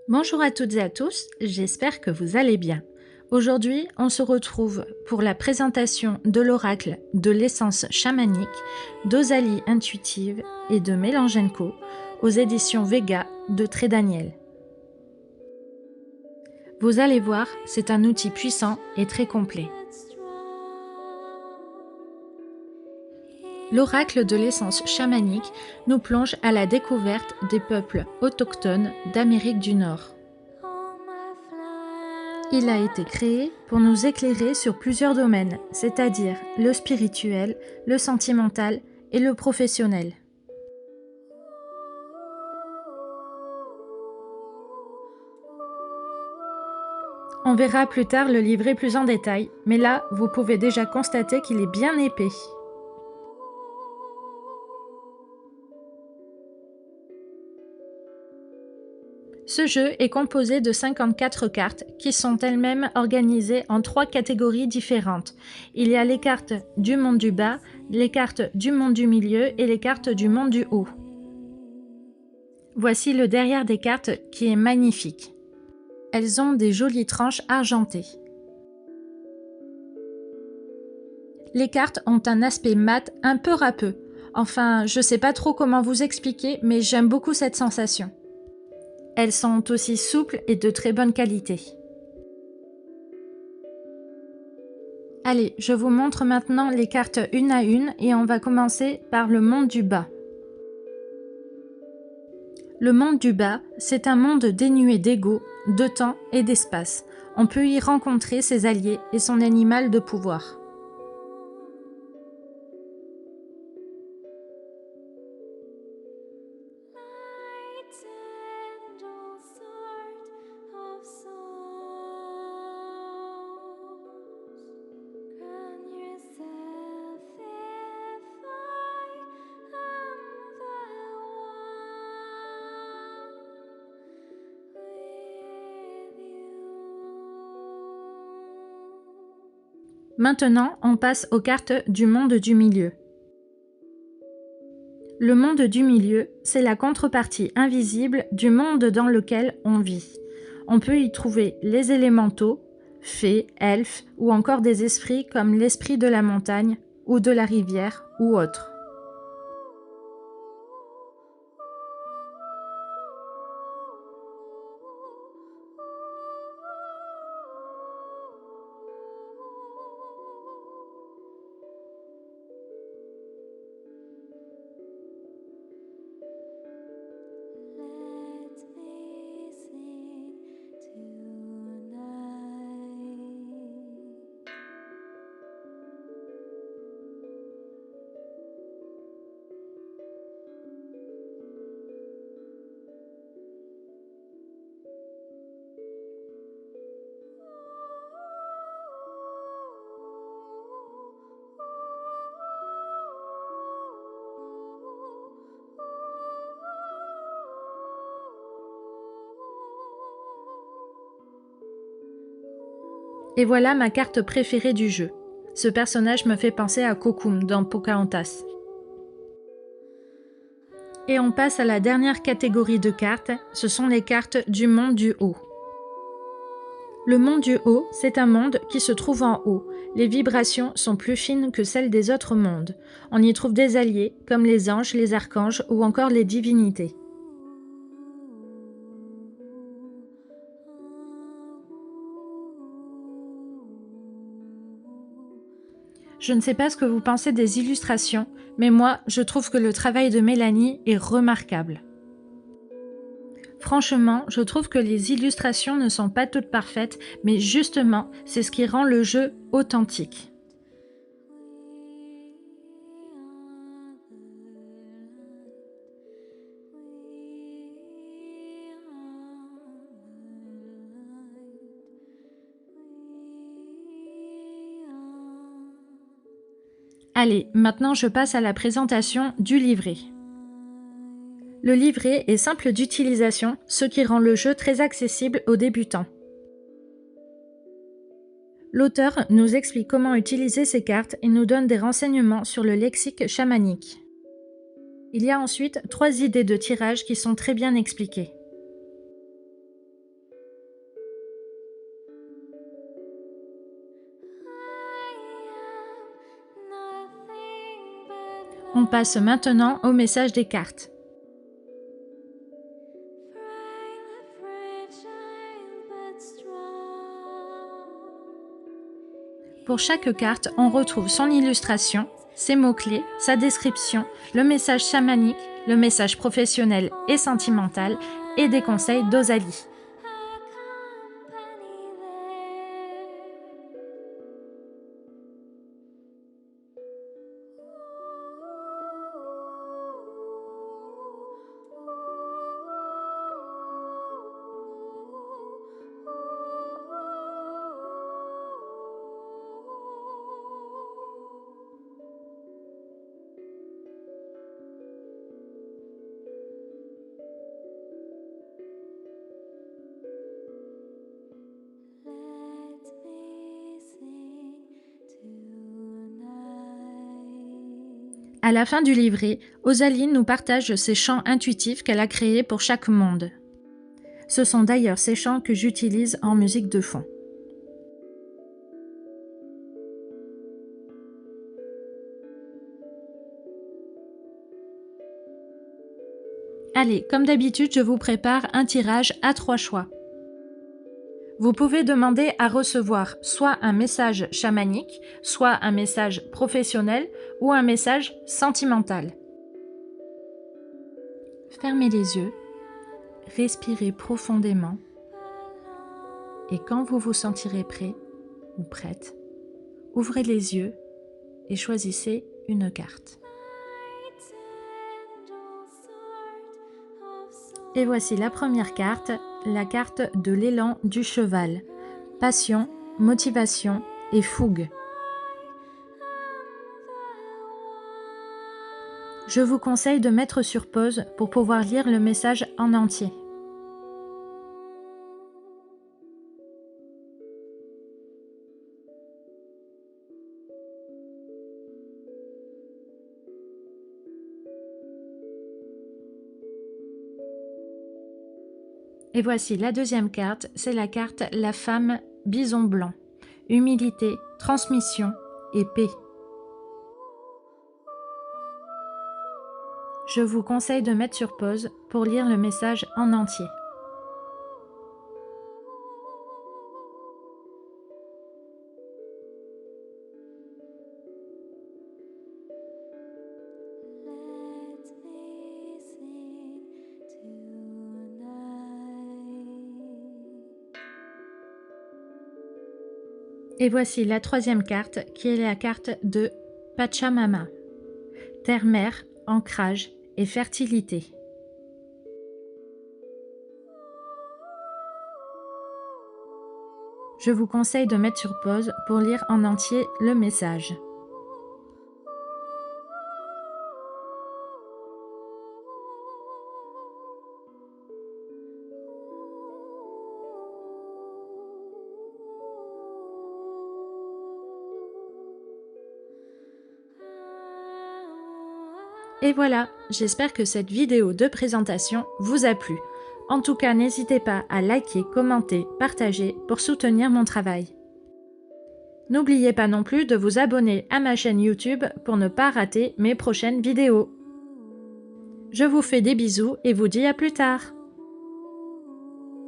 Bonjour à toutes et à tous, j'espère que vous allez bien. Aujourd'hui, on se retrouve pour la présentation de l'oracle de l'essence chamanique, d'Osalie Intuitive et de Mélangenko aux éditions Vega de Trédaniel. Vous allez voir, c'est un outil puissant et très complet. L'oracle de l'essence chamanique nous plonge à la découverte des peuples autochtones d'Amérique du Nord. Il a été créé pour nous éclairer sur plusieurs domaines, c'est-à-dire le spirituel, le sentimental et le professionnel. On verra plus tard le livret plus en détail, mais là, vous pouvez déjà constater qu'il est bien épais. Ce jeu est composé de 54 cartes qui sont elles-mêmes organisées en 3 catégories différentes. Il y a les cartes du monde du bas, les cartes du monde du milieu et les cartes du monde du haut. Voici le derrière des cartes qui est magnifique. Elles ont des jolies tranches argentées. Les cartes ont un aspect mat un peu râpeux. Enfin, je sais pas trop comment vous expliquer, mais j'aime beaucoup cette sensation. Elles sont aussi souples et de très bonne qualité. Allez, je vous montre maintenant les cartes une à une et on va commencer par le monde du bas. Le monde du bas, c'est un monde dénué d'ego, de temps et d'espace. On peut y rencontrer ses alliés et son animal de pouvoir. Maintenant, on passe aux cartes du monde du milieu. Le monde du milieu, c'est la contrepartie invisible du monde dans lequel on vit. On peut y trouver les élémentaux, fées, elfes ou encore des esprits comme l'esprit de la montagne ou de la rivière ou autres. Et voilà ma carte préférée du jeu. Ce personnage me fait penser à Kokum dans Pocahontas. Et on passe à la dernière catégorie de cartes, ce sont les cartes du monde du haut. Le monde du haut, c'est un monde qui se trouve en haut. Les vibrations sont plus fines que celles des autres mondes. On y trouve des alliés, comme les anges, les archanges ou encore les divinités. Je ne sais pas ce que vous pensez des illustrations, mais moi, je trouve que le travail de Mélanie est remarquable. Franchement, je trouve que les illustrations ne sont pas toutes parfaites, mais justement, c'est ce qui rend le jeu authentique. Allez, maintenant je passe à la présentation du livret. Le livret est simple d'utilisation, ce qui rend le jeu très accessible aux débutants. L'auteur nous explique comment utiliser ces cartes et nous donne des renseignements sur le lexique chamanique. Il y a ensuite 3 idées de tirage qui sont très bien expliquées. On passe maintenant au message des cartes. Pour chaque carte, on retrouve son illustration, ses mots-clés, sa description, le message chamanique, le message professionnel et sentimental et des conseils d'Osalie. À la fin du livret, Osalie nous partage ses chants intuitifs qu'elle a créés pour chaque monde. Ce sont d'ailleurs ces chants que j'utilise en musique de fond. Allez, comme d'habitude, je vous prépare un tirage à 3 choix. Vous pouvez demander à recevoir soit un message chamanique, soit un message professionnel ou un message sentimental. Fermez les yeux, respirez profondément et quand vous vous sentirez prêt ou prête, ouvrez les yeux et choisissez une carte. Et voici la première carte, la carte de l'élan du cheval. Passion, motivation et fougue. Je vous conseille de mettre sur pause pour pouvoir lire le message en entier. Et voici la deuxième carte, c'est la carte La femme bison blanc. Humilité, transmission et paix. Je vous conseille de mettre sur pause pour lire le message en entier. Et voici la troisième carte qui est la carte de Pachamama. Terre-mère, ancrage et fertilité. Je vous conseille de mettre sur pause pour lire en entier le message. Et voilà, j'espère que cette vidéo de présentation vous a plu. En tout cas, n'hésitez pas à liker, commenter, partager pour soutenir mon travail. N'oubliez pas non plus de vous abonner à ma chaîne YouTube pour ne pas rater mes prochaines vidéos. Je vous fais des bisous et vous dis à plus tard.